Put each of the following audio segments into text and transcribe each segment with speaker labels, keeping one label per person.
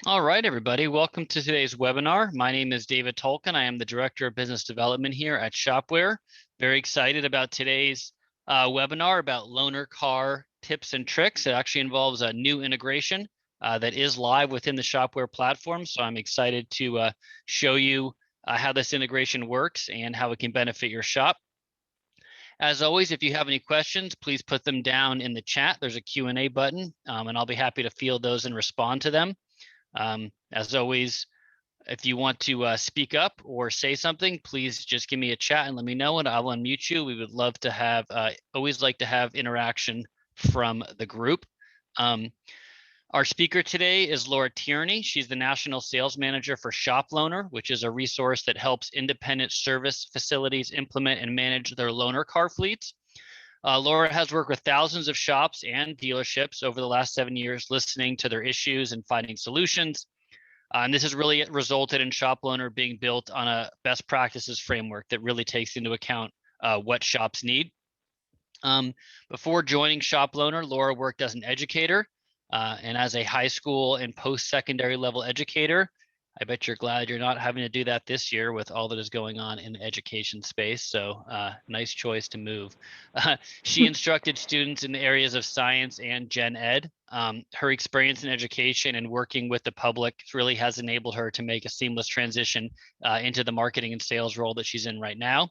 Speaker 1: All right, everybody. Welcome to today's webinar. My name is David Tolkien. I am the Director of Business Development here at Shop-Ware. Very excited about today's webinar about loaner car tips and tricks. It actually involves a new integration that is live within the Shop-Ware platform. So I'm excited to show you how this integration works and how it can benefit your shop. As always, if you have any questions, please put them down in the chat. There's a Q&A button, and I'll be happy to field those and respond to them. As always, if you want to speak up or say something, please just give me a chat and let me know, and I'll unmute you. We would love to have, always like to have interaction from the group. Our speaker today is Laura Tierney. She's the National Sales Manager for ShopLoaner, which is a resource that helps independent service facilities implement and manage their loaner car fleets. Laura has worked with thousands of shops and dealerships over the last 7 years, listening to their issues and finding solutions. And this has really resulted in ShopLoaner being built on a best practices framework that really takes into account what shops need. Before joining ShopLoaner, Laura worked as an educator and as a high school and post-secondary level educator. I bet you're glad you're not having to do that this year with all that is going on in the education space. So nice choice to move. She instructed students in the areas of science and gen ed. Her experience in education and working with the public really has enabled her to make a seamless transition into the marketing and sales role that she's in right now.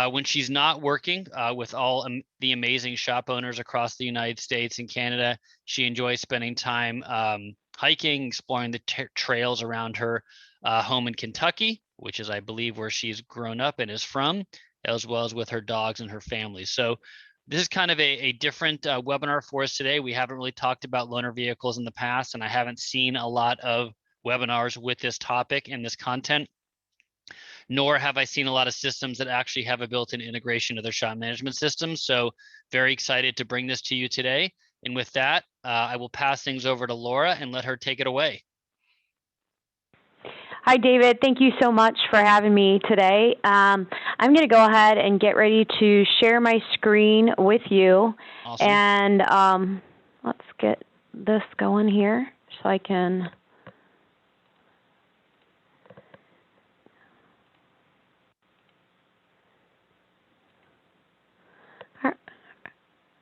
Speaker 1: When she's not working with all the amazing shop owners across the United States and Canada, she enjoys spending time hiking, exploring the trails around her home in Kentucky, which is, I believe, where she's grown up and is from, as well as with her dogs and her family. So this is kind of a different webinar for us today. We haven't really talked about loaner vehicles in the past, and I haven't seen a lot of webinars with this topic and this content, nor have I seen a lot of systems that actually have a built-in integration to their shop management system. So very excited to bring this to you today. And with that, I will pass things over to Laura and let her take it away.
Speaker 2: Hi, David. Thank you so much for having me today. I'm going to go ahead and get ready to share my screen with you.
Speaker 1: Awesome.
Speaker 2: And let's get this going here so I can...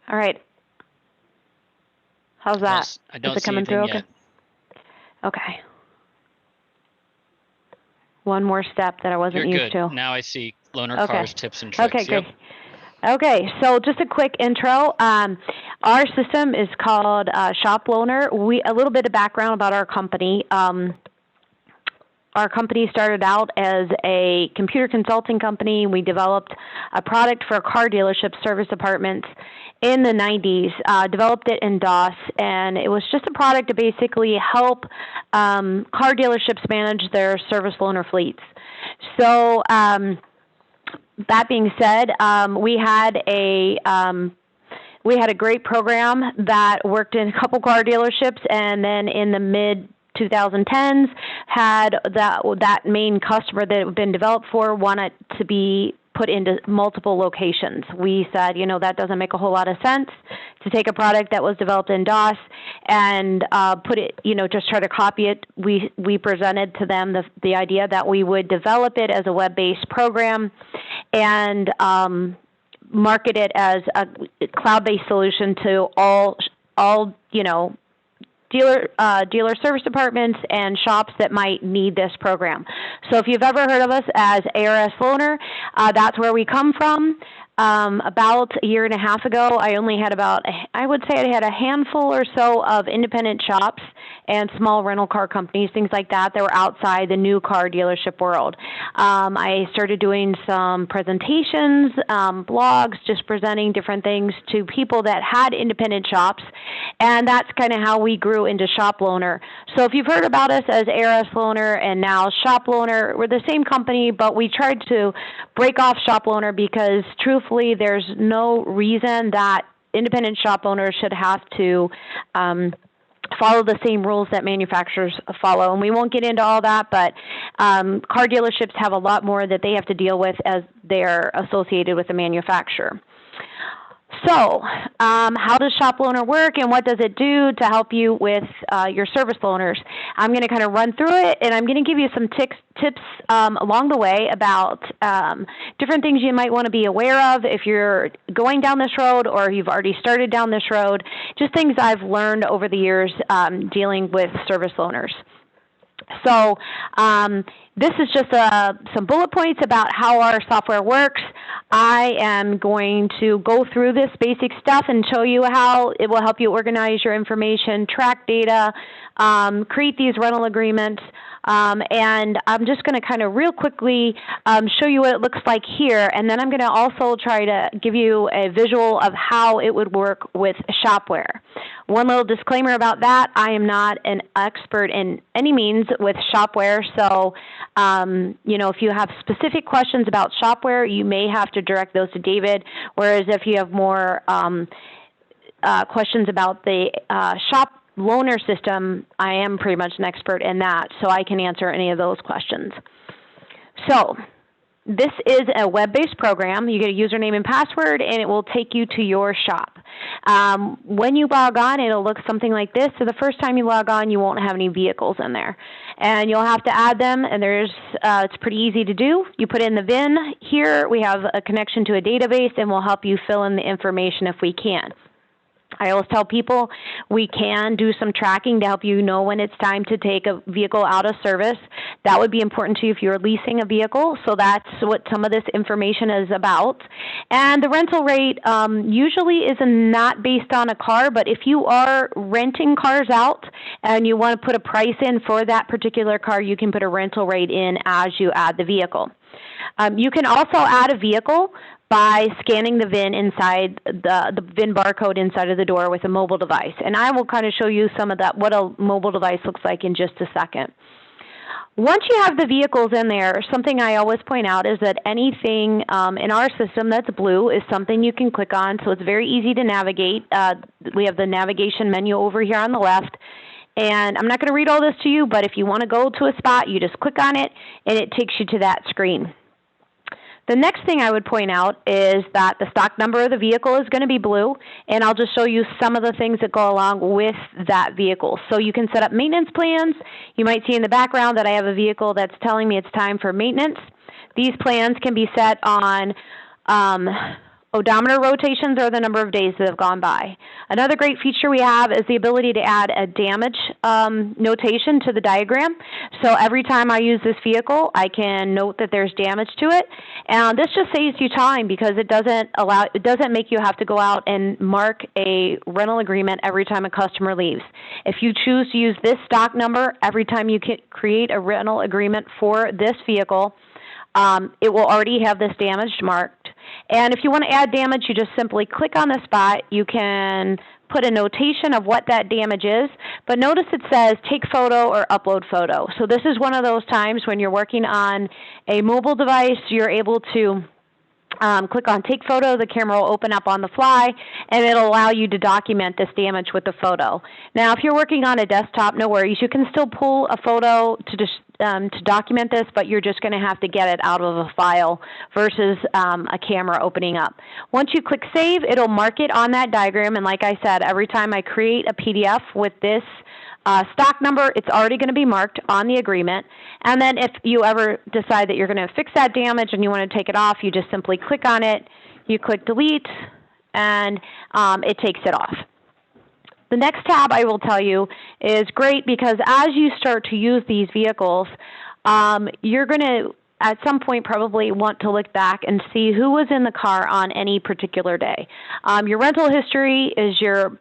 Speaker 2: All right. How's that?
Speaker 1: Yes, I don't
Speaker 2: Is it
Speaker 1: see
Speaker 2: coming through
Speaker 1: yet.
Speaker 2: Okay. One more step that I wasn't
Speaker 1: You're
Speaker 2: used
Speaker 1: good.
Speaker 2: to.
Speaker 1: Now I see loaner cars, tips, and tricks.
Speaker 2: Okay, great. Okay, so just a quick intro. Our system is called ShopLoaner. A little bit of background about our company. Our company started out as a computer consulting company. We developed a product for car dealership service departments in the 90s, developed it in DOS, and it was just a product to basically help car dealerships manage their service loaner fleets. So that being said, we had a great program that worked in a couple car dealerships, and then in the mid 2010s had that main customer that it had been developed for wanted to be put into multiple locations. We said, you know, that doesn't make a whole lot of sense to take a product that was developed in DOS and put it, you know, just try to copy it. We presented to them the idea that we would develop it as a web-based program and market it as a cloud-based solution to all you know, dealer service departments and shops that might need this program. So if you've ever heard of us as ARS Loaner, that's where we come from. About a year and a half ago, I only had I would say I had a handful or so of independent shops and small rental car companies, things like that were outside the new car dealership world. I started doing some presentations, blogs, just presenting different things to people that had independent shops, and that's kind of how we grew into ShopLoaner. So if you've heard about us as ARS Loaner and now ShopLoaner, we're the same company, but we tried to break off ShopLoaner because truthfully, there's no reason that independent shop owners should have to follow the same rules that manufacturers follow. And we won't get into all that, but car dealerships have a lot more that they have to deal with as they're associated with the manufacturer. So, how does ShopLoaner work, and what does it do to help you with your service loaners? I'm going to kind of run through it, and I'm going to give you some tips along the way about different things you might want to be aware of if you're going down this road or you've already started down this road, just things I've learned over the years dealing with service loaners. So this is just some bullet points about how our software works. I am going to go through this basic stuff and show you how it will help you organize your information, track data, create these rental agreements, and I'm just going to kind of real quickly show you what it looks like here, and then I'm going to also try to give you a visual of how it would work with Shop-Ware. One little disclaimer about that, I am not an expert in any means with Shop-Ware, so you know, if you have specific questions about Shop-Ware, you may have to direct those to David, whereas if you have more questions about the ShopLoaner system, I am pretty much an expert in that, so I can answer any of those questions. So, this is a web-based program. You get a username and password, and it will take you to your shop. When you log on, it'll look something like this. So the first time you log on, you won't have any vehicles in there. And you'll have to add them, and it's pretty easy to do. You put in the VIN. Here we have a connection to a database, and we'll help you fill in the information if we can. I always tell people we can do some tracking to help you know when it's time to take a vehicle out of service. That would be important to you if you're leasing a vehicle, so that's what some of this information is about. And the rental rate usually is not based on a car, but if you are renting cars out and you want to put a price in for that particular car, you can put a rental rate in as you add the vehicle. You can also add a vehicle by scanning the VIN inside the VIN barcode inside of the door with a mobile device. And I will kind of show you some of that, what a mobile device looks like in just a second. Once you have the vehicles in there, something I always point out is that anything in our system that's blue is something you can click on, so it's very easy to navigate. We have the navigation menu over here on the left. And I'm not going to read all this to you, but if you want to go to a spot, you just click on it, and it takes you to that screen. The next thing I would point out is that the stock number of the vehicle is going to be blue, and I'll just show you some of the things that go along with that vehicle. So you can set up maintenance plans. You might see in the background that I have a vehicle that's telling me it's time for maintenance. These plans can be set on odometer rotations or the number of days that have gone by. Another great feature we have is the ability to add a damage notation to the diagram. So every time I use this vehicle, I can note that there's damage to it. And this just saves you time because it doesn't make you have to go out and mark a rental agreement every time a customer leaves. If you choose to use this stock number every time you create a rental agreement for this vehicle, it will already have this damage marked. And if you want to add damage, you just simply click on the spot. You can put a notation of what that damage is, but notice it says take photo or upload photo. So this is one of those times when you're working on a mobile device, you're able to click on take photo, the camera will open up on the fly, and it'll allow you to document this damage with the photo. Now, if you're working on a desktop, no worries. You can still pull a photo to document this, but you're just going to have to get it out of a file versus a camera opening up. Once you click save, it'll mark it on that diagram, and like I said, every time I create a PDF with this stock number, it's already going to be marked on the agreement. And then if you ever decide that you're going to fix that damage and you want to take it off, you just simply click on it, you click delete, and it takes it off. The next tab I will tell you is great because as you start to use these vehicles, you're going to at some point probably want to look back and see who was in the car on any particular day. Your rental history is your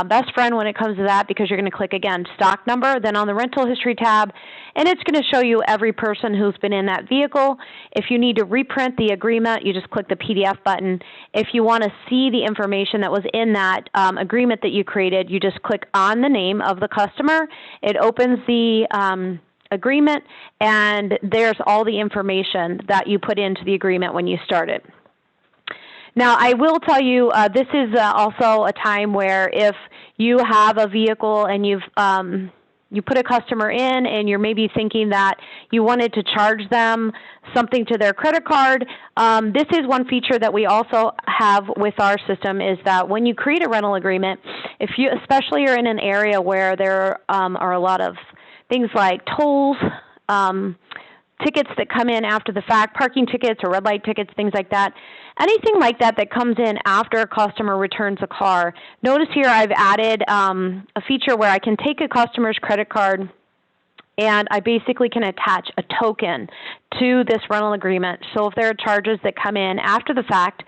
Speaker 2: best friend when it comes to that because you're going to click, again, stock number, then on the rental history tab, and it's going to show you every person who's been in that vehicle. If you need to reprint the agreement, you just click the PDF button. If you want to see the information that was in that agreement that you created, you just click on the name of the customer. It opens the agreement, and there's all the information that you put into the agreement when you started. Now, I will tell you, this is also a time where if you have a vehicle and you've you put a customer in and you're maybe thinking that you wanted to charge them something to their credit card. This is one feature that we also have with our system, is that when you create a rental agreement, if you especially are in an area where there are a lot of things like tolls, tickets that come in after the fact, parking tickets or red light tickets, things like that. Anything like that that comes in after a customer returns a car. Notice here I've added a feature where I can take a customer's credit card and I basically can attach a token to this rental agreement. So if there are charges that come in after the fact,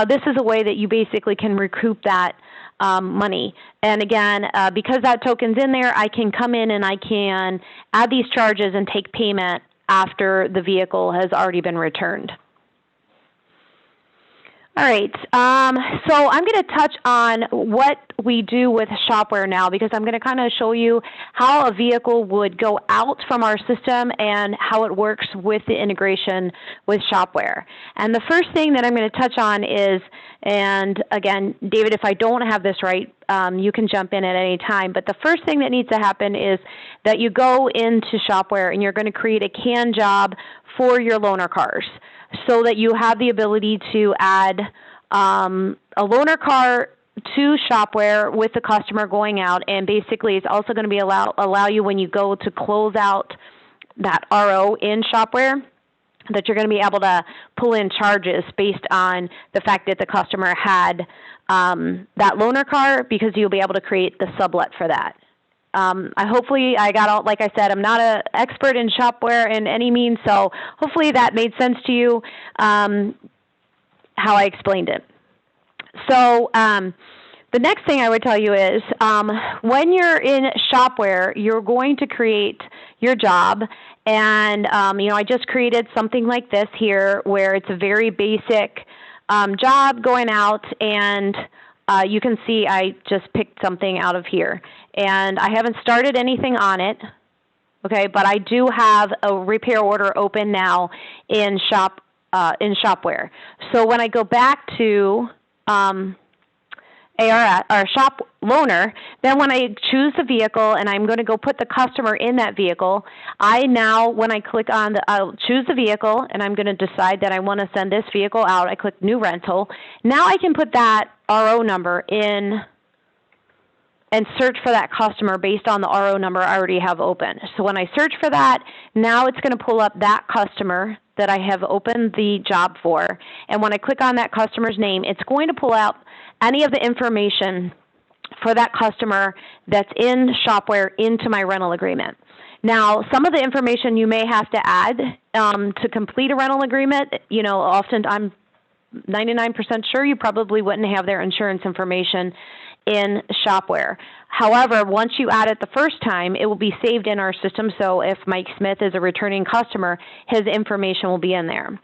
Speaker 2: this is a way that you basically can recoup that money. And again, because that token's in there, I can come in and I can add these charges and take payment after the vehicle has already been returned. All right, so I'm going to touch on what we do with Shop-Ware now, because I'm going to kind of show you how a vehicle would go out from our system and how it works with the integration with Shop-Ware. And the first thing that I'm going to touch on is, and again, David, if I don't have this right, you can jump in at any time, but the first thing that needs to happen is that you go into Shop-Ware and you're going to create a CAN job for your loaner cars, so that you have the ability to add a loaner car to Shop-Ware with the customer going out. And basically it's also going to be allow you, when you go to close out that RO in Shop-Ware, that you're going to be able to pull in charges based on the fact that the customer had that loaner car, because you'll be able to create the sublet for that. Hopefully I got all, like I said, I'm not an expert in Shop-Ware in any means, so hopefully that made sense to you, how I explained it. So the next thing I would tell you is, when you're in Shop-Ware, you're going to create your job. And, I just created something like this here, where it's a very basic job going out, and you can see I just picked something out of here. And I haven't started anything on it, okay, but I do have a repair order open now in Shop-Ware. So when I go back to ShopLoaner, then when I choose the vehicle and I'm going to go put the customer in that vehicle, when I click on I'll choose the vehicle and I'm going to decide that I want to send this vehicle out. I click New Rental. Now I can put that RO number in and search for that customer based on the RO number I already have open. So when I search for that, now it's going to pull up that customer that I have opened the job for. And when I click on that customer's name, it's going to pull out any of the information for that customer that's in Shop-Ware into my rental agreement. Now, some of the information you may have to add to complete a rental agreement. Often I'm 99% sure you probably wouldn't have their insurance information in Shop-Ware. However, once you add it the first time, it will be saved in our system. So if Mike Smith is a returning customer, his information will be in there.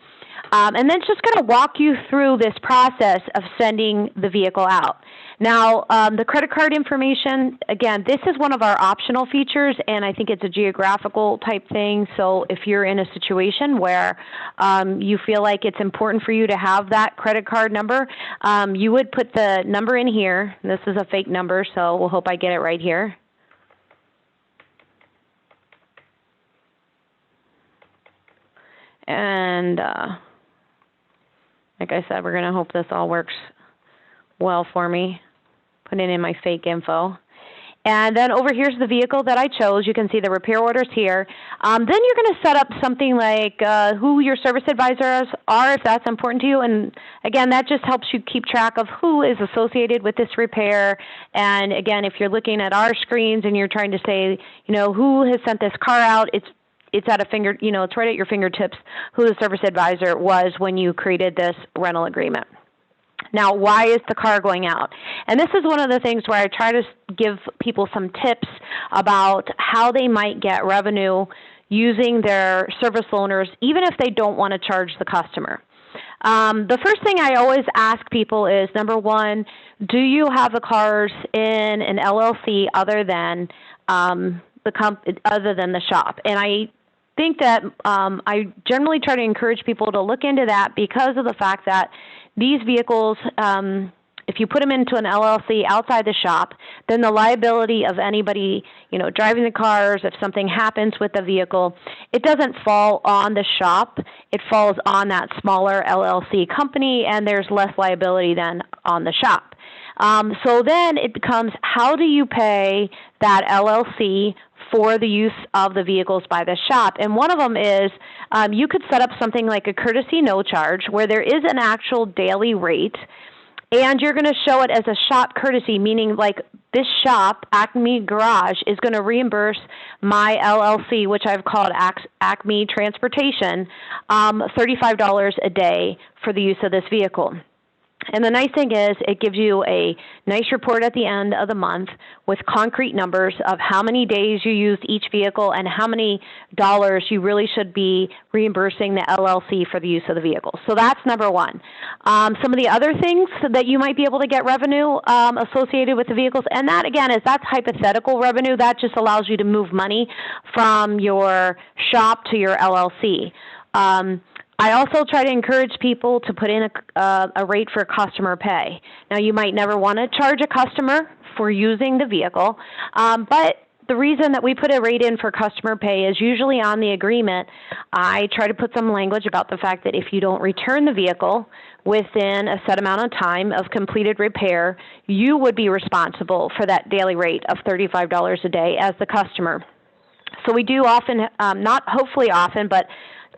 Speaker 2: And then just going to walk you through this process of sending the vehicle out. Now, the credit card information, again, this is one of our optional features, and I think it's a geographical type thing. So if you're in a situation where you feel like it's important for you to have that credit card number, you would put the number in here. This is a fake number, so we'll hope I get it right here. And like I said, we're going to hope this all works well for me. Put in my fake info. And then over here's the vehicle that I chose. You can see the repair orders here. Then you're going to set up something like who your service advisors are, if that's important to you. And again, that just helps you keep track of who is associated with this repair. And again, if you're looking at our screens and you're trying to say, who has sent this car out, it's at it's right at your fingertips who the service advisor was when you created this rental agreement. Now, why is the car going out? And this is one of the things where I try to give people some tips about how they might get revenue using their service loaners, even if they don't want to charge the customer. The first thing I always ask people is, number one, do you have the cars in an LLC other than the shop? And I think that I generally try to encourage people to look into that because of the fact that these vehicles, if you put them into an LLC outside the shop, then the liability of anybody, driving the cars, if something happens with the vehicle, it doesn't fall on the shop. It falls on that smaller LLC company, and there's less liability than on the shop. So then it becomes, how do you pay that LLC for the use of the vehicles by the shop? And one of them is you could set up something like a courtesy no charge where there is an actual daily rate, and you're going to show it as a shop courtesy, meaning like this shop, Acme Garage, is going to reimburse my LLC, which I've called Acme Transportation, $35 a day for the use of this vehicle. And the nice thing is it gives you a nice report at the end of the month with concrete numbers of how many days you used each vehicle and how many dollars you really should be reimbursing the LLC for the use of the vehicle. So that's number one. Some of the other things that you might be able to get revenue associated with the vehicles, and that, again, that's hypothetical revenue. That just allows you to move money from your shop to your LLC. I also try to encourage people to put in a rate for customer pay. Now, you might never want to charge a customer for using the vehicle, but the reason that we put a rate in for customer pay is usually on the agreement. I try to put some language about the fact that if you don't return the vehicle within a set amount of time of completed repair, you would be responsible for that daily rate of $35 a day as the customer. So we do often, not hopefully often, but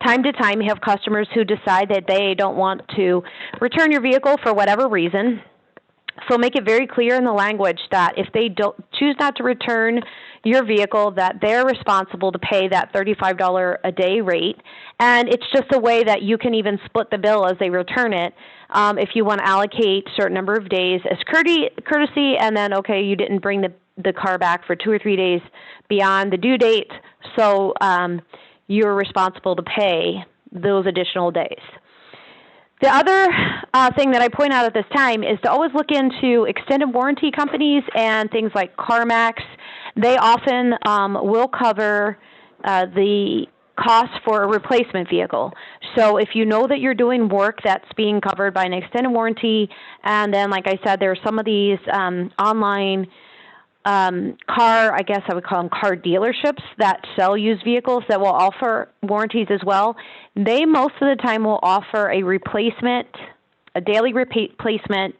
Speaker 2: time to time, you have customers who decide that they don't want to return your vehicle for whatever reason. So make it very clear in the language that if they don't choose not to return your vehicle, that they're responsible to pay that $35 a day rate. And it's just a way that you can even split the bill as they return it. If you want to allocate a certain number of days as courtesy, and then, okay, you didn't bring the car back for 2 or 3 days beyond the due date, so you're responsible to pay those additional days. The other thing that I point out at this time is to always look into extended warranty companies and things like CarMax. They often will cover the cost for a replacement vehicle. So if you know that you're doing work that's being covered by an extended warranty, and then, like I said, there are some of these online I guess I would call them car dealerships that sell used vehicles that will offer warranties as well. They most of the time will offer a daily replacement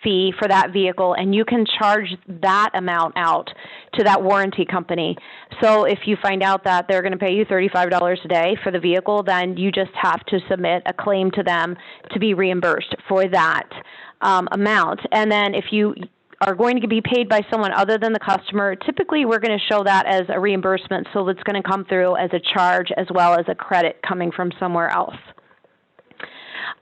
Speaker 2: fee for that vehicle, and you can charge that amount out to that warranty company. So if you find out that they're going to pay you $35 a day for the vehicle, then you just have to submit a claim to them to be reimbursed for that amount. And then if you are going to be paid by someone other than the customer, typically we're going to show that as a reimbursement, so it's going to come through as a charge as well as a credit coming from somewhere else.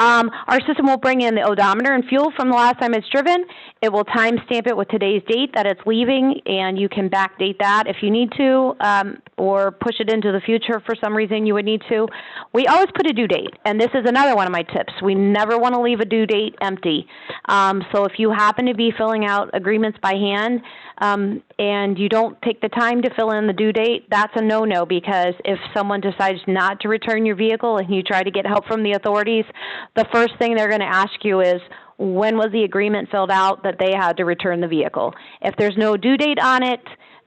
Speaker 2: Our system will bring in the odometer and fuel from the last time it's driven. It will timestamp it with today's date that it's leaving, and you can backdate that if you need to, or push it into the future for some reason you would need to. We always put a due date, and this is another one of my tips. We never want to leave a due date empty. So if you happen to be filling out agreements by hand, and you don't take the time to fill in the due date, that's a no-no, because if someone decides not to return your vehicle and you try to get help from the authorities, the first thing they're going to ask you is, when was the agreement filled out that they had to return the vehicle? If there's no due date on it,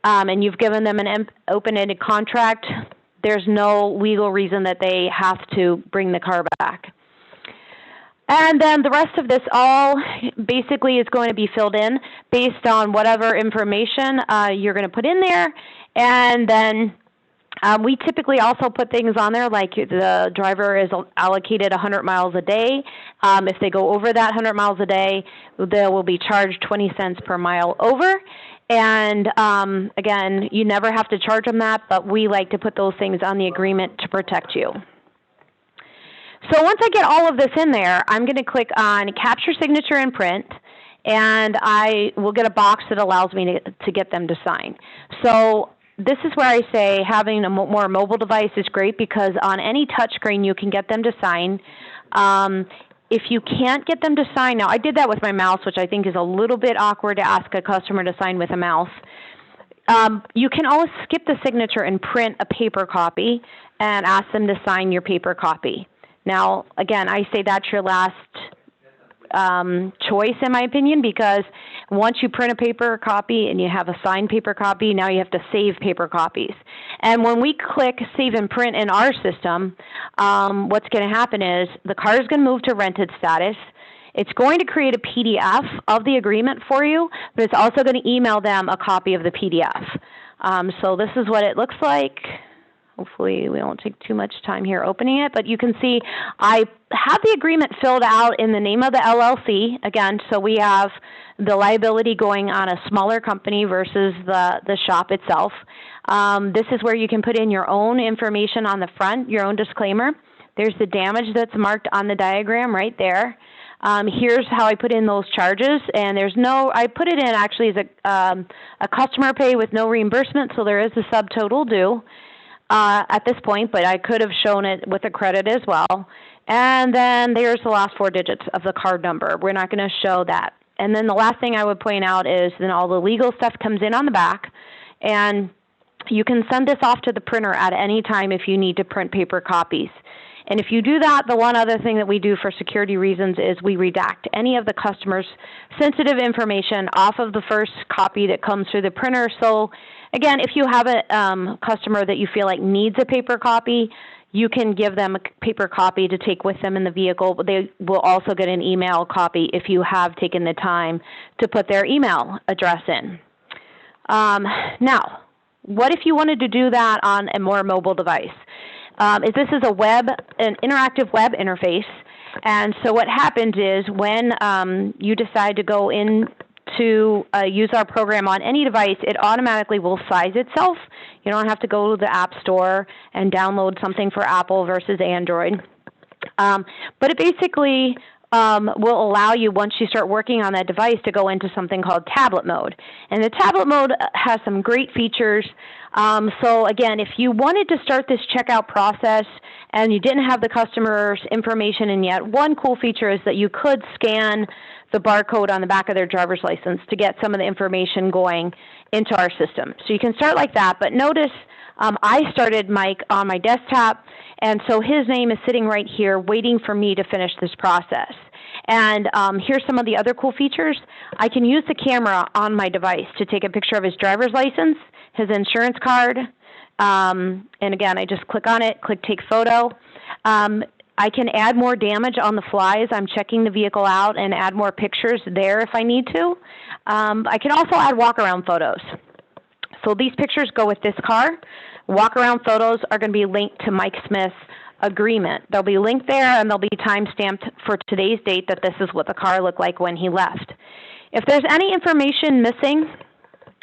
Speaker 2: and you've given them an open-ended contract, there's no legal reason that they have to bring the car back. And then the rest of this all basically is going to be filled in based on whatever information you're going to put in there. And then we typically also put things on there like the driver is allocated 100 miles a day. If they go over that 100 miles a day, they will be charged 20 cents per mile over. And again, you never have to charge them that, but we like to put those things on the agreement to protect you. So once I get all of this in there, I'm going to click on Capture Signature and Print, and I will get a box that allows me to get them to sign. So this is where I say having a more mobile device is great, because on any touchscreen you can get them to sign. If you can't get them to sign, now I did that with my mouse, which I think is a little bit awkward to ask a customer to sign with a mouse. You can always skip the signature and print a paper copy and ask them to sign your paper copy. Now, again, I say that's your last choice, in my opinion, because once you print a paper copy and you have a signed paper copy, now you have to save paper copies. And when we click Save and Print in our system, what's going to happen is the car is going to move to rented status. It's going to create a PDF of the agreement for you, but it's also going to email them a copy of the PDF. So this is what it looks like. Hopefully we won't take too much time here opening it, but you can see I have the agreement filled out in the name of the LLC, again, so we have the liability going on a smaller company versus the shop itself. This is where you can put in your own information on the front, your own disclaimer. There's the damage that's marked on the diagram right there. Here's how I put in those charges, and I put it in actually as a customer pay with no reimbursement, so there is a subtotal due at this point, but I could have shown it with a credit as well. And then there's the last 4 digits of the card number. We're not going to show that. And then the last thing I would point out is then all the legal stuff comes in on the back, and you can send this off to the printer at any time if you need to print paper copies. And if you do that, the one other thing that we do for security reasons is we redact any of the customer's sensitive information off of the first copy that comes through the printer. So again, if you have a customer that you feel like needs a paper copy, you can give them a paper copy to take with them in the vehicle, but they will also get an email copy if you have taken the time to put their email address in. Now, what if you wanted to do that on a more mobile device? This is an interactive web interface, and so what happens is when you decide to go in to use our program on any device, it automatically will size itself. You don't have to go to the App Store and download something for Apple versus Android. But it basically will allow you, once you start working on that device, to go into something called tablet mode. And the tablet mode has some great features. So again, if you wanted to start this checkout process and you didn't have the customer's information in yet, one cool feature is that you could scan the barcode on the back of their driver's license to get some of the information going into our system. So you can start like that, but notice I started Mike on my desktop, and so his name is sitting right here waiting for me to finish this process. And here's some of the other cool features. I can use the camera on my device to take a picture of his driver's license, his insurance card, and again, I just click on it, click Take Photo. I can add more damage on the fly as I'm checking the vehicle out and add more pictures there if I need to. I can also add walk-around photos. So these pictures go with this car. Walk-around photos are going to be linked to Mike Smith's agreement. They'll be linked there, and they'll be time-stamped for today's date that this is what the car looked like when he left. If there's any information missing,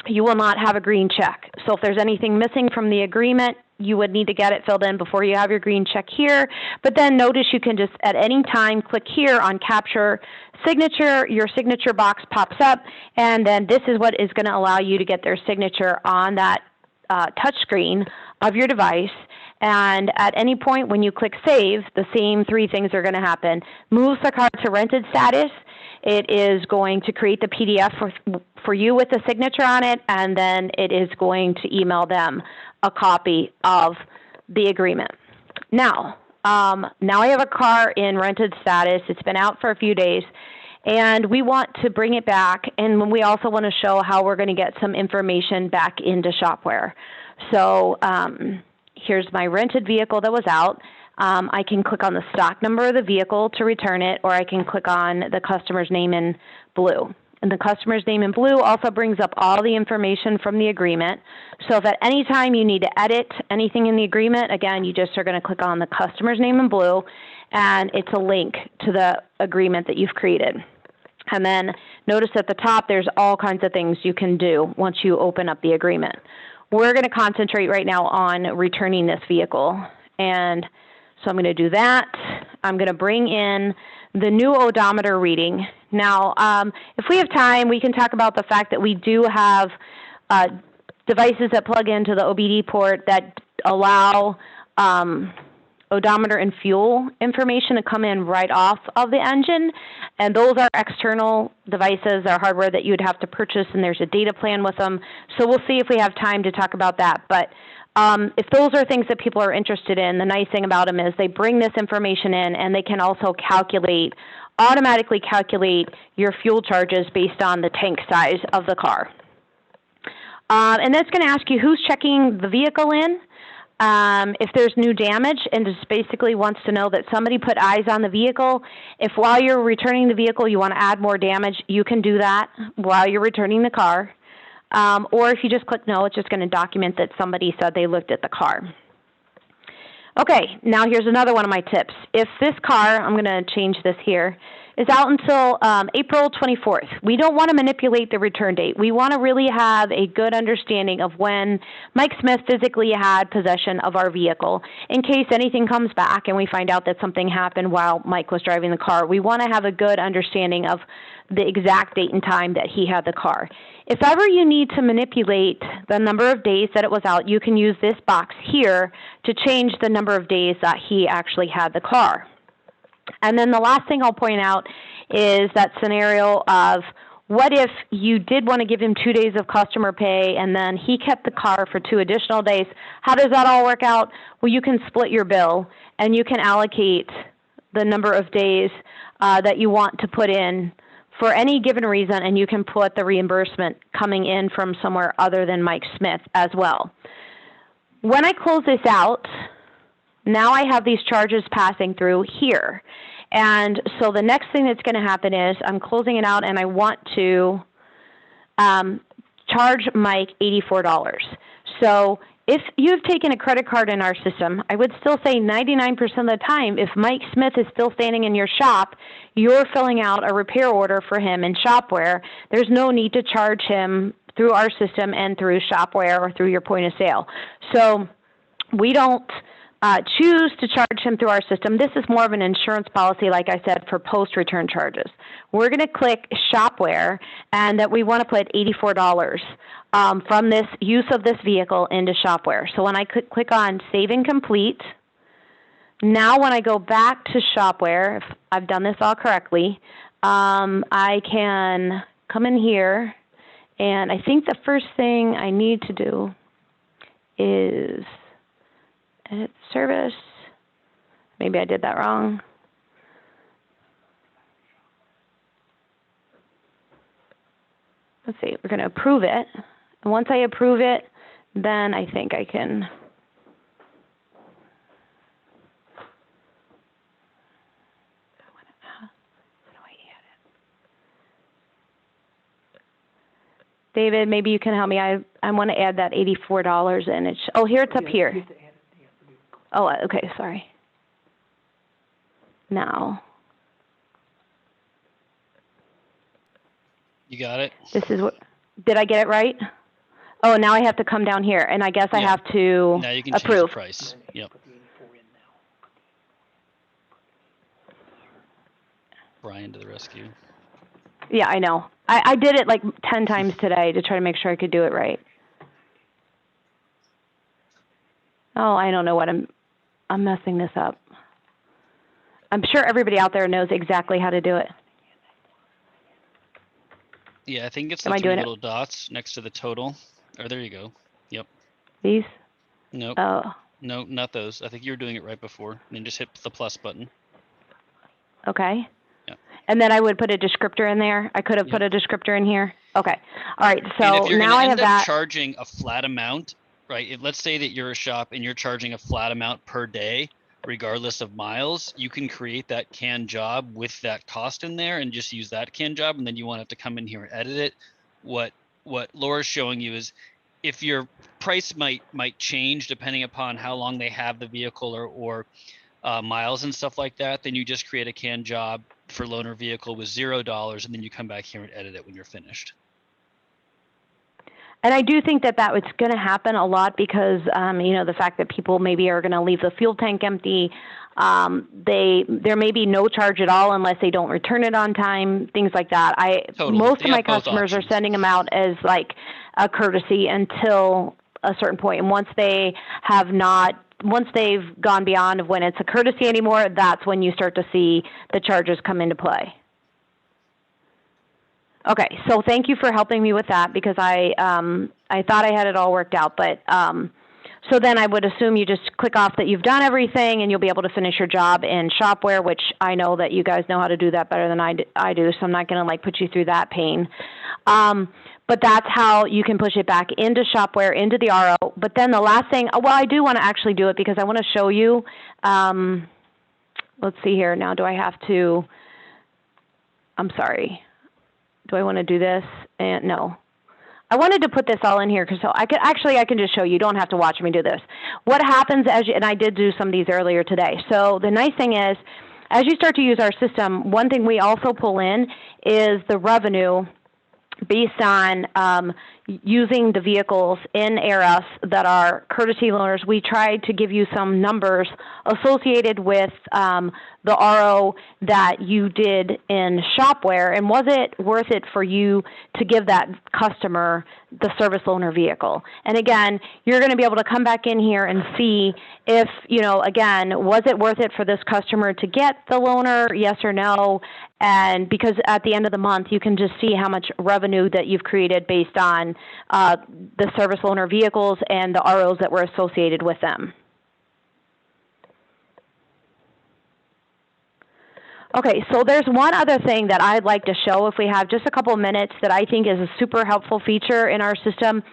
Speaker 2: you will not have a green check. So if there's anything missing from the agreement, you would need to get it filled in before you have your green check here. But then notice you can just at any time click here on Capture Signature. Your signature box pops up, and then this is what is going to allow you to get their signature on that touch screen of your device. And at any point when you click Save, the same 3 things are going to happen. Moves the car to rented status. It is going to create the PDF for you with the signature on it, and then it is going to email them a copy of the agreement. Now I have a car in rented status. It's been out for a few days, and we want to bring it back, and we also want to show how we're going to get some information back into Shop-Ware. So here's my rented vehicle that was out. I can click on the stock number of the vehicle to return it, or I can click on the customer's name in blue. And the customer's name in blue also brings up all the information from the agreement. So if at any time you need to edit anything in the agreement, again, you just are going to click on the customer's name in blue, and it's a link to the agreement that you've created. And then notice at the top, there's all kinds of things you can do once you open up the agreement. We're going to concentrate right now on returning this vehicle. And so I'm going to do that. I'm going to bring in the new odometer reading. Now, if we have time, we can talk about the fact that we do have devices that plug into the OBD port that allow odometer and fuel information to come in right off of the engine. And those are external devices or hardware that you would have to purchase, and there's a data plan with them. So we'll see if we have time to talk about that. But if those are things that people are interested in, the nice thing about them is they bring this information in, and they can also calculate automatically calculate your fuel charges based on the tank size of the car. And that's going to ask you who's checking the vehicle in, if there's new damage, and just basically wants to know that somebody put eyes on the vehicle. If while you're returning the vehicle you want to add more damage, you can do that while you're returning the car. Or if you just click no, it's just going to document that somebody said they looked at the car. Okay, now here's another one of my tips. If this car, I'm going to change this here, is out until April 24th, we don't want to manipulate the return date. We want to really have a good understanding of when Mike Smith physically had possession of our vehicle. In case anything comes back and we find out that something happened while Mike was driving the car, we want to have a good understanding of the exact date and time that he had the car. If ever you need to manipulate the number of days that it was out, you can use this box here to change the number of days that he actually had the car. And then the last thing I'll point out is that scenario of what if you did want to give him 2 days of customer pay and then he kept the car for 2 additional days. How does that all work out? Well, you can split your bill and you can allocate the number of days that you want to put in for any given reason, and you can put the reimbursement coming in from somewhere other than Mike Smith as well. When I close this out, now I have these charges passing through here. And so the next thing that's going to happen is I'm closing it out and I want to charge Mike $84. So if you've taken a credit card in our system, I would still say 99% of the time, if Mike Smith is still standing in your shop, you're filling out a repair order for him in Shop-Ware. There's no need to charge him through our system and through Shop-Ware or through your point of sale. So we don't choose to charge him through our system. This is more of an insurance policy, like I said, for post-return charges. We're going to click Shop-Ware, and that we want to put $84 from this use of this vehicle into Shop-Ware. So when I click on Save and Complete, now when I go back to Shop-Ware, if I've done this all correctly, I can come in here, and I think the first thing I need to do is edit service. Maybe I did that wrong. Let's see, we're going to approve it. And once I approve it, then I think I can David, maybe you can help me. I want to add that $84 in. Here it's up here. Oh, okay, sorry. Now.
Speaker 1: You got it?
Speaker 2: This is what, did I get it right? Oh, now I have to come down here, and I guess I have to
Speaker 1: now you can
Speaker 2: approve.
Speaker 1: Change the price. Yep. Brian to the rescue.
Speaker 2: Yeah, I know. I did it like 10 times today to try to make sure I could do it right. Oh, I don't know what I'm messing this up. I'm sure everybody out there knows exactly how to do it.
Speaker 1: Yeah, I think it's the three little dots next to the total. Or there you go. Yep.
Speaker 2: These?
Speaker 1: Nope.
Speaker 2: Oh.
Speaker 1: No, not those. I think you were doing it right before. And then just hit the plus button.
Speaker 2: Okay.
Speaker 1: Yeah.
Speaker 2: And then I would put a descriptor in there. I could have put a descriptor in here. Okay. All right. So now I have that. If you're end up
Speaker 1: charging a flat amount, right? Let's say that you're a shop and you're charging a flat amount per day, regardless of miles, you can create that canned job with that cost in there and just use that canned job. And then you want it to come in here and edit it. What Laura's showing you is if your price might change depending upon how long they have the vehicle or miles and stuff like that, then you just create a canned job for loaner vehicle with $0, and then you come back here and edit it when you're finished.
Speaker 2: And I do think that was going to happen a lot because, the fact that people maybe are going to leave the fuel tank empty, there may be no charge at all unless they don't return it on time, things like that. Most of my customers are sending them out as like a courtesy until a certain point. And once they've gone beyond when it's a courtesy anymore, that's when you start to see the charges come into play. Okay, so thank you for helping me with that because I thought I had it all worked out, but So then I would assume you just click off that you've done everything, and you'll be able to finish your job in Shop-Ware, which I know that you guys know how to do that better than I do, so I'm not going to like put you through that pain. But that's how you can push it back into Shop-Ware, into the RO. But then the last thing, well, I do want to actually do it because I want to show you. Let's see here. Now, do I have to? I'm sorry. Do I want to do this? And no. I wanted to put this all in here because so I can just show you. You don't have to watch me do this. What happens and I did do some of these earlier today. So the nice thing is, as you start to use our system, one thing we also pull in is the revenue based on using the vehicles in ARS that are courtesy loaners. We try to give you some numbers associated with the RO that you did in Shop-Ware, and was it worth it for you to give that customer the service loaner vehicle? And again, you're going to be able to come back in here and see if, again, was it worth it for this customer to get the loaner, yes or no? And because at the end of the month, you can just see how much revenue that you've created based on the service loaner vehicles and the ROs that were associated with them. Okay, so there's one other thing that I'd like to show if we have just a couple of minutes that I think is a super helpful feature in our system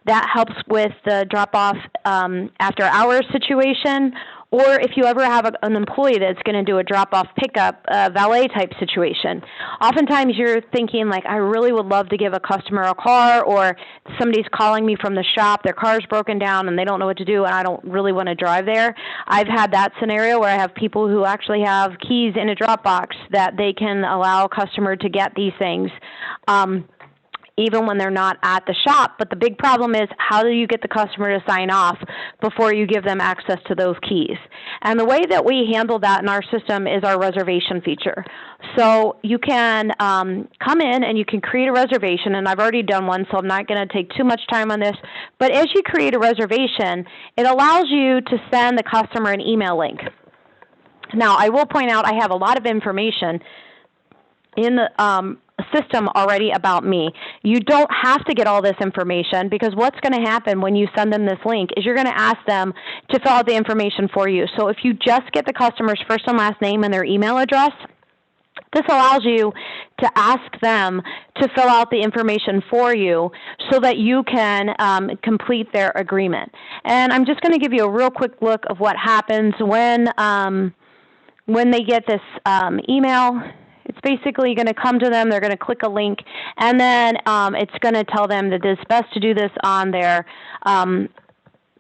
Speaker 2: that helps with the drop-off after hours situation, or if you ever have an employee that's going to do a drop-off pickup, valet type situation. Oftentimes you're thinking like, I really would love to give a customer a car, or somebody's calling me from the shop, their car's broken down and they don't know what to do and I don't really want to drive there. I've had that scenario where I have people who actually have keys in a drop box that they can allow a customer to get these things. Even when they're not at the shop. But the big problem is, how do you get the customer to sign off before you give them access to those keys? And the way that we handle that in our system is our reservation feature. So you can come in and you can create a reservation, and I've already done one, so I'm not going to take too much time on this. But as you create a reservation, it allows you to send the customer an email link. Now, I will point out I have a lot of information in the system already about me. You don't have to get all this information, because what's going to happen when you send them this link is you're going to ask them to fill out the information for you. So if you just get the customer's first and last name and their email address, this allows you to ask them to fill out the information for you so that you can complete their agreement. And I'm just going to give you a real quick look of what happens when they get this email. It's basically going to come to them. They're going to click a link, and then it's going to tell them that it's best to do this on their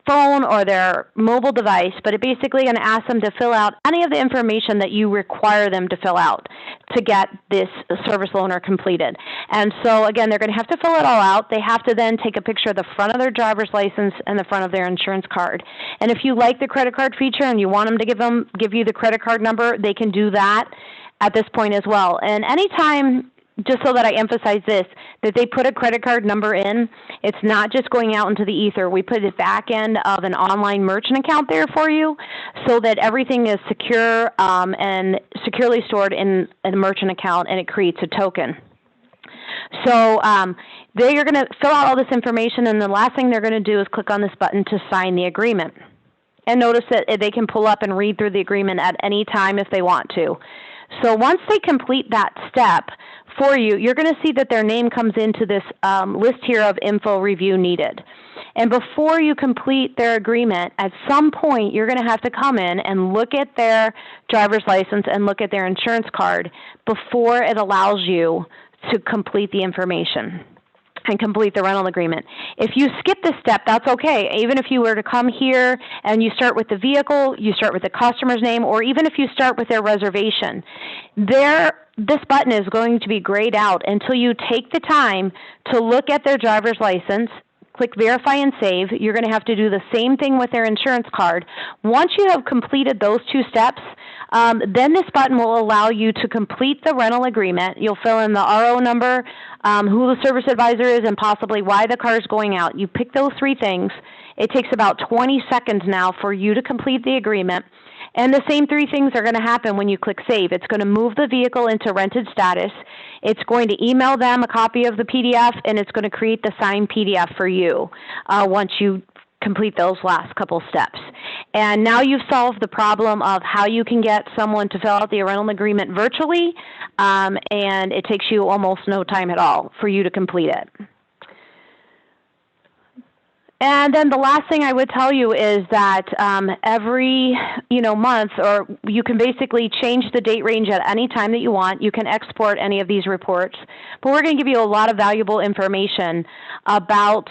Speaker 2: phone or their mobile device, but it's basically going to ask them to fill out any of the information that you require them to fill out to get this service loaner completed. And so, again, they're going to have to fill it all out. They have to then take a picture of the front of their driver's license and the front of their insurance card. And if you like the credit card feature and you want them to give you the credit card number, they can do that at this point as well. And anytime, just so that I emphasize this, that they put a credit card number in, it's not just going out into the ether. We put the back end of an online merchant account there for you so that everything is secure and securely stored in a merchant account, and it creates a token. So they're going to fill out all this information, and the last thing they're going to do is click on this button to sign the agreement. And notice that they can pull up and read through the agreement at any time if they want to. So once they complete that step for you, you're going to see that their name comes into this list here of info review needed. And before you complete their agreement, at some point you're going to have to come in and look at their driver's license and look at their insurance card before it allows you to complete the information and complete the rental agreement. If you skip this step, that's okay. Even if you were to come here and you start with the vehicle, you start with the customer's name, or even if you start with their reservation, this button is going to be grayed out until you take the time to look at their driver's license, click verify and save. You're going to have to do the same thing with their insurance card. Once you have completed those two steps, then this button will allow you to complete the rental agreement. You'll fill in the RO number, who the service advisor is, and possibly why the car is going out. You pick those three things. It takes about 20 seconds now for you to complete the agreement. And the same three things are going to happen when you click save. It's going to move the vehicle into rented status. It's going to email them a copy of the PDF, and it's going to create the signed PDF for you once you complete those last couple steps. And now you've solved the problem of how you can get someone to fill out the rental agreement virtually, and it takes you almost no time at all for you to complete it. And then the last thing I would tell you is that every month, or you can basically change the date range at any time that you want. You can export any of these reports. But we're going to give you a lot of valuable information about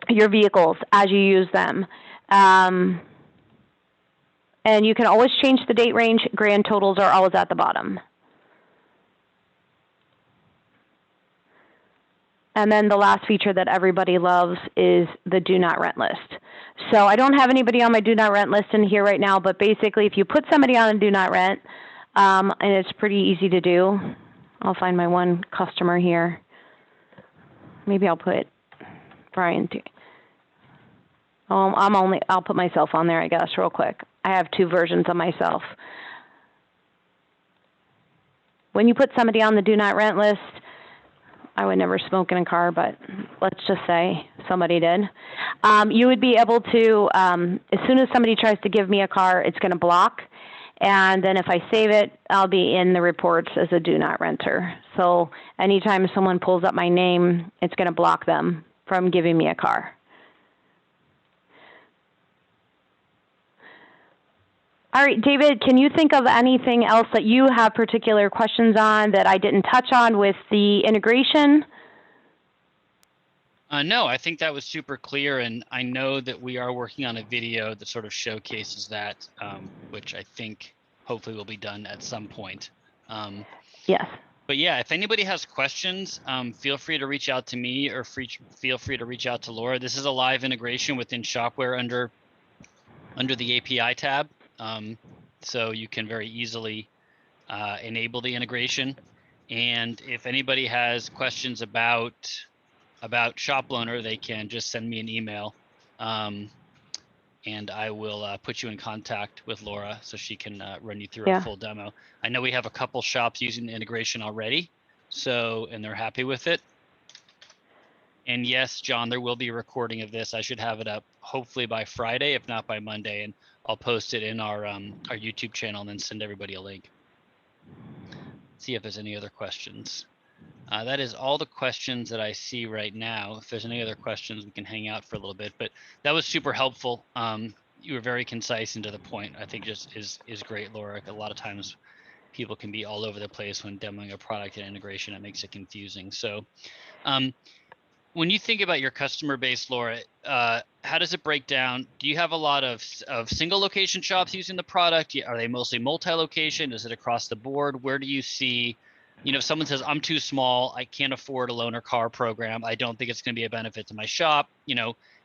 Speaker 2: your vehicles as you use them. And you can always change the date range. Grand totals are always at the bottom. And then the last feature that everybody loves is the do not rent list. So I don't have anybody on my do not rent list in here right now, but basically if you put somebody on a do not rent, and it's pretty easy to do. I'll find my one customer here. Maybe I'll put Brian too. I'll put myself on there, I guess, real quick. I have two versions of myself. When you put somebody on the do not rent list, I would never smoke in a car, but let's just say somebody did. You would be able to, as soon as somebody tries to give me a car, it's going to block. And then if I save it, I'll be in the reports as a do not renter. So anytime someone pulls up my name, it's going to block them from giving me a car. All right, David, can you think of anything else that you have particular questions on that I didn't touch on with the integration?
Speaker 1: No, I think that was super clear, and I know that we are working on a video that sort of showcases that, which I think hopefully will be done at some point.
Speaker 2: Yes.
Speaker 1: But yeah, if anybody has questions, feel free to reach out to me or feel free to reach out to Laura. This is a live integration within Shop-Ware under the API tab. So you can very easily enable the integration. And if anybody has questions about ShopLoaner, they can just send me an email, and I will put you in contact with Laura so she can run you through a full demo. I know we have a couple shops using the integration already, and they're happy with it. And yes, John, there will be a recording of this. I should have it up hopefully by Friday, if not by Monday, and I'll post it in our YouTube channel and then send everybody a link. See if there's any other questions. That is all the questions that I see right now. If there's any other questions, we can hang out for a little bit. But that was super helpful. You were very concise and to the point. I think just is great, Laura. A lot of times people can be all over the place when demoing a product and integration. It makes it confusing. So when you think about your customer base, Laura, how does it break down? Do you have a lot of single location shops using the product? Are they mostly multi-location? Is it across the board? Where do you see, if someone says, I'm too small, I can't afford a loaner car program, I don't think it's going to be a benefit to my shop,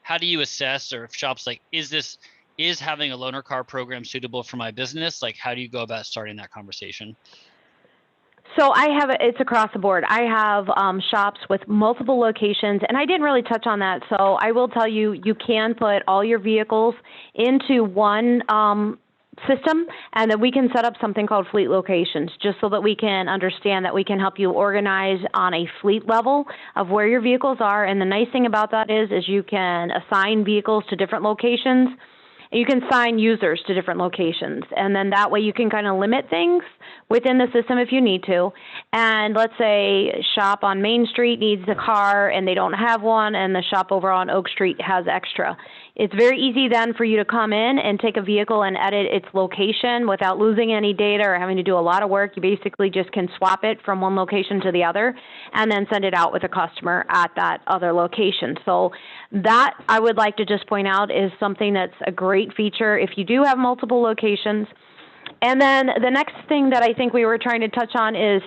Speaker 1: how do you assess, or if shops like, is having a loaner car program suitable for my business? Like, how do you go about starting that conversation?
Speaker 2: So it's across the board. I have shops with multiple locations, and I didn't really touch on that. So I will tell you, you can put all your vehicles into one system, and then we can set up something called fleet locations, just so that we can understand that we can help you organize on a fleet level of where your vehicles are. And the nice thing about that is you can assign vehicles to different locations. You can assign users to different locations, and then that way you can kind of limit things within the system if you need to. And let's say shop on Main Street needs a car and they don't have one, and the shop over on Oak Street has extra. It's very easy then for you to come in and take a vehicle and edit its location without losing any data or having to do a lot of work. You basically just can swap it from one location to the other and then send it out with a customer at that other location. So that, I would like to just point out, is something that's a great feature if you do have multiple locations. And then the next thing that I think we were trying to touch on is,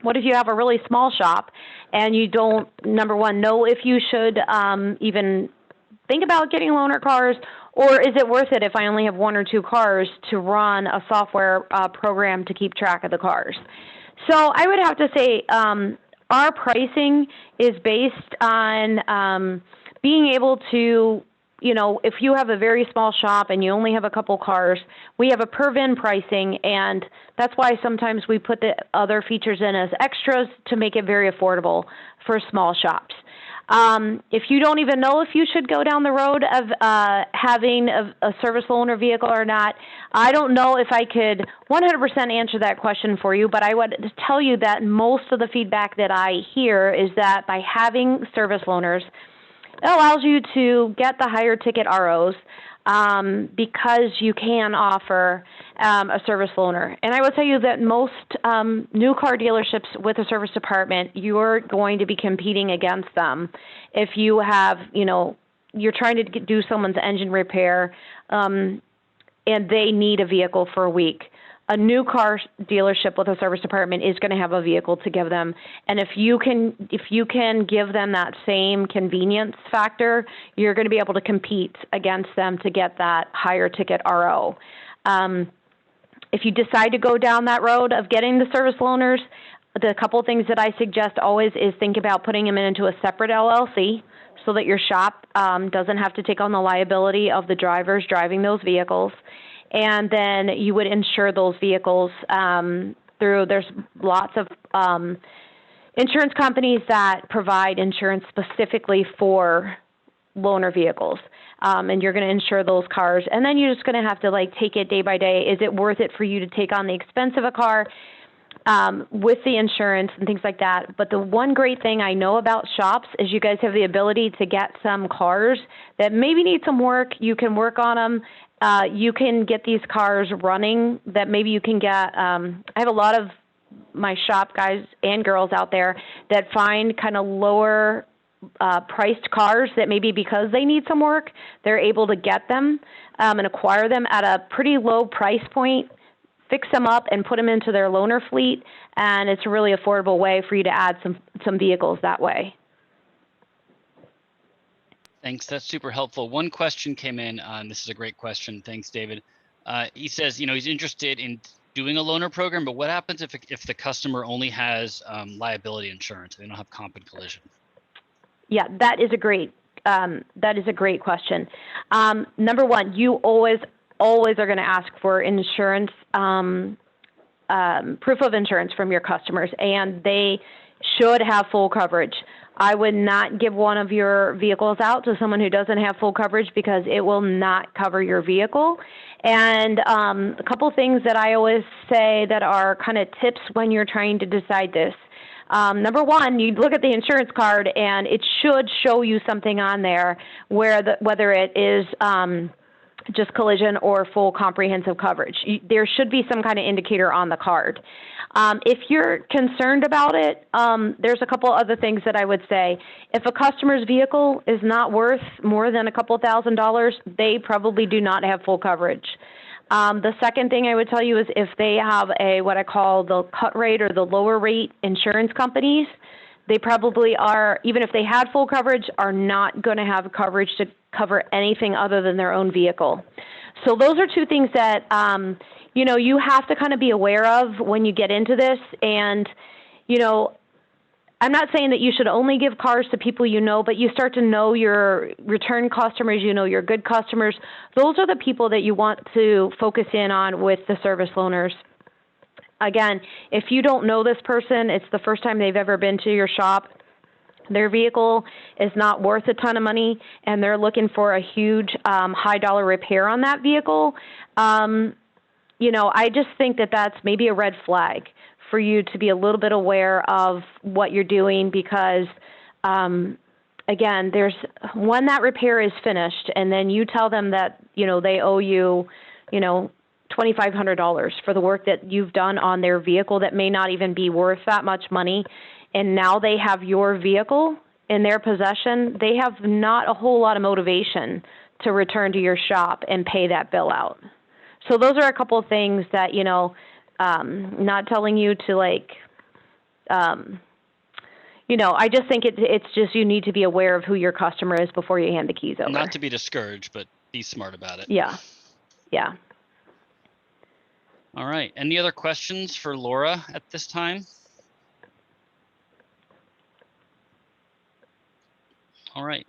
Speaker 2: what if you have a really small shop and you don't, number one, know if you should even think about getting loaner cars, or is it worth it if I only have one or two cars to run a software program to keep track of the cars? So I would have to say our pricing is based on being able to, if you have a very small shop and you only have a couple cars, we have a per VIN pricing, and that's why sometimes we put the other features in as extras to make it very affordable for small shops. If you don't even know if you should go down the road of having a service loaner vehicle or not, I don't know if I could 100% answer that question for you, but I would tell you that most of the feedback that I hear is that by having service loaners, it allows you to get the higher ticket ROs because you can offer a service loaner. And I will tell you that most new car dealerships with a service department, you're going to be competing against them. If you have, you're trying to do someone's engine repair and they need a vehicle for a week. A new car dealership with a service department is going to have a vehicle to give them, and if you can give them that same convenience factor, you're going to be able to compete against them to get that higher ticket RO. If you decide to go down that road of getting the service loaners, the couple things that I suggest always is think about putting them into a separate LLC so that your shop doesn't have to take on the liability of the drivers driving those vehicles. And then you would insure those vehicles there's lots of insurance companies that provide insurance specifically for loaner vehicles. And you're going to insure those cars. And then you're just going to have to take it day by day. Is it worth it for you to take on the expense of a car with the insurance and things like that? But the one great thing I know about shops is you guys have the ability to get some cars that maybe need some work. You can work on them. You can get these cars running that maybe you can get. I have a lot of my shop guys and girls out there that find kind of lower priced cars that maybe because they need some work, they're able to get them and acquire them at a pretty low price point, fix them up and put them into their loaner fleet. And it's a really affordable way for you to add some vehicles that way.
Speaker 1: Thanks. That's super helpful. One question came in. This is a great question. Thanks, David. He says, he's interested in doing a loaner program, but what happens if the customer only has liability insurance? They don't have comp and collision.
Speaker 2: Yeah, that is a great question. Number one, you always are going to ask for insurance, proof of insurance from your customers, and they should have full coverage. I would not give one of your vehicles out to someone who doesn't have full coverage because it will not cover your vehicle. And a couple things that I always say that are kind of tips when you're trying to decide this. Number one, you look at the insurance card and it should show you something on there whether it is just collision or full comprehensive coverage. There should be some kind of indicator on the card. If you're concerned about it, there's a couple other things that I would say. If a customer's vehicle is not worth more than a couple $1,000s, they probably do not have full coverage. The second thing I would tell you is if they have what I call the cut rate or the lower rate insurance companies, they probably are, even if they had full coverage, are not going to have coverage to cover anything other than their own vehicle. So those are two things that, you have to kind of be aware of when you get into this. And, I'm not saying that you should only give cars to people but you start to know your return customers, your good customers. Those are the people that you want to focus in on with the service loaners. Again, if you don't know this person, it's the first time they've ever been to your shop, their vehicle is not worth a ton of money, and they're looking for a huge high dollar repair on that vehicle, I just think that that's maybe a red flag for you to be a little bit aware of what you're doing because, again, when that repair is finished and then you tell them that, they owe you, $2,500 for the work that you've done on their vehicle that may not even be worth that much money, and now they have your vehicle in their possession, they have not a whole lot of motivation to return to your shop and pay that bill out. So those are a couple of things that, not telling you to I just think it's just you need to be aware of who your customer is before you hand the keys over.
Speaker 1: Not to be discouraged, but be smart about it.
Speaker 2: Yeah. Yeah.
Speaker 1: All right. Any other questions for Laura at this time? All right.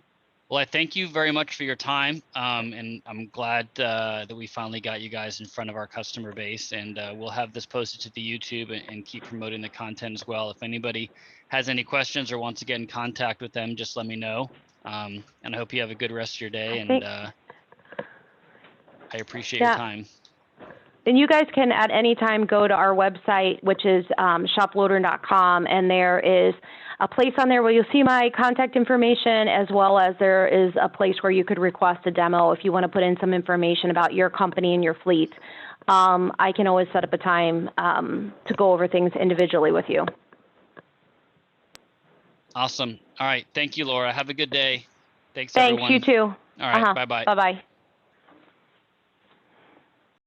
Speaker 1: Well, I thank you very much for your time, and I'm glad that we finally got you guys in front of our customer base, and we'll have this posted to the YouTube and keep promoting the content as well. If anybody has any questions or wants to get in contact with them, just let me know. And I hope you have a good rest of your day, and I appreciate your time.
Speaker 2: And you guys can at any time go to our website, which is ShopLoaner.com, and there is a place on there where you'll see my contact information, as well as there is a place where you could request a demo if you want to put in some information about your company and your fleet. I can always set up a time to go over things individually with you.
Speaker 1: Awesome. All right. Thank you, Laura. Have a good day. Thanks,
Speaker 2: Thanks,
Speaker 1: everyone.
Speaker 2: you too.
Speaker 1: All right. Bye-bye.
Speaker 2: Bye-bye.